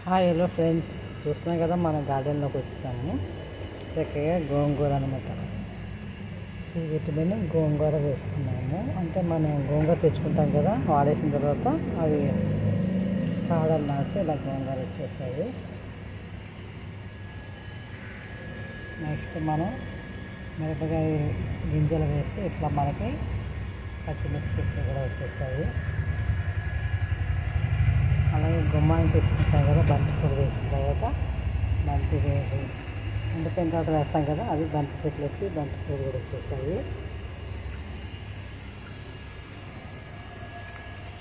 Hi hello friends, చూస్తున్నాం కదా మన గార్డెన్లోకి వచ్చేసాము. చక్కగా గోంగూర అనమాట. సి విటమిన్ గోంగూర వేసుకున్నాము. అంటే మనం గోంగూర తెచ్చుకుంటాం కదా, వాడేసిన తర్వాత అవి కాడలు నాటితే ఇలా గోంగూర వచ్చేసాయి. నెక్స్ట్ మనం మిరపకాయ గింజలు వేస్తే ఇట్లా మనకి పచ్చిమిర్చి చెట్లు కూడా వచ్చేసాయి. అలాగే గుమ్మానికి తెచ్చుకుంటాం కదా, బంతి పూలు వేసిన తర్వాత బంతి వేసి ఎండిపోయిన తర్వాత వేస్తాం కదా, అది బంతి చెట్లు వచ్చి బంతి పూలు కూడా వచ్చేసాయి.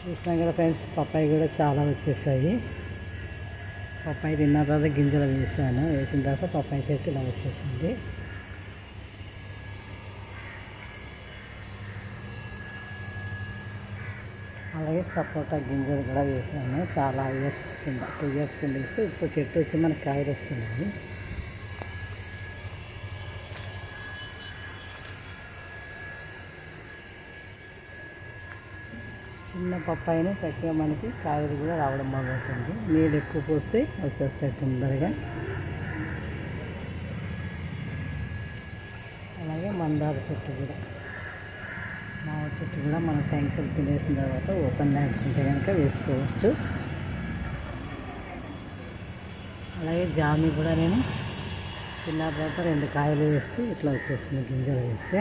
చూసినాం కదా ఫ్రెండ్స్, పప్పాయి కూడా చాలా వచ్చేసాయి. పప్పాయి తిన్న తర్వాత గింజలు వేసిన తర్వాత పప్పాయి చెట్టు ఇలా వచ్చేసింది. అలాగే సపోటా గింజలు కూడా వేసాను. చాలా ఇయర్స్ కింద 2 ఇయర్స్ కింద వేస్తే ఇప్పుడు చెట్టు వచ్చి మనకి కాయలు వస్తున్నాయి. చిన్న పప్పాయిని చక్కగా మనకి కాయలు కూడా రావడం మొదలవుతుంది. నీళ్ళు ఎక్కువ పోస్తే వచ్చేస్తాయి తొందరగా. అలాగే మందార చెట్టు కూడా, మామిడి చెట్టు కూడా మన టెంకులు తినేసిన తర్వాత ఓపెన్ ల్యాండ్స్ ఉంటే కనుక వేసుకోవచ్చు. అలాగే జామి కూడా నేను తిన్న తర్వాత 2 కాయలు వేస్తే ఇట్లా వచ్చేసింది గింజలు వేస్తే.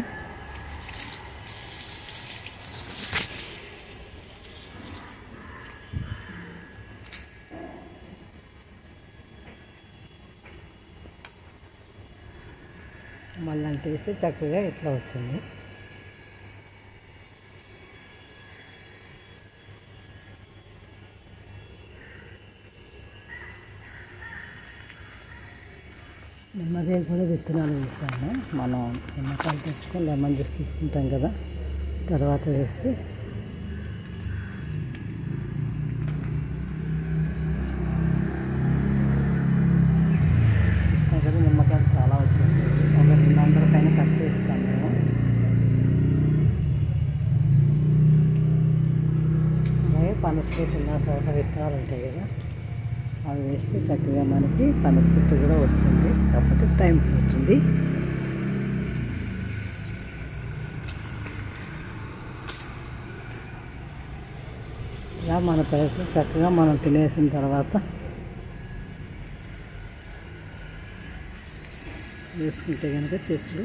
మళ్ళీ వేస్తే చక్కగా ఇట్లా వచ్చింది. నిమ్మకాయ కూడా విత్తనాలు వేసాను. మనం నిమ్మకాయలు తెచ్చుకొని లెమన్ జ్యూస్ తీసుకుంటాం కదా, తర్వాత వేస్తే చూసినా కదా నిమ్మకాయలు చాలా వచ్చేసాయి. ఒక 200 పైన కట్ చేస్తాను నేను. అలాగే పనస చెట్టు ఉన్న తర్వాత విత్తనాలు ఉంటాయి కదా, అవి వేస్తే చక్కగా మనకి పనస చెట్టు కూడా వస్తుంది. కాకపోతే టైం పడుతుంది. ఇలా మన పెరట్లో చక్కగా మనం తినేసిన తర్వాత వేసుకుంటే కనుక చెట్లు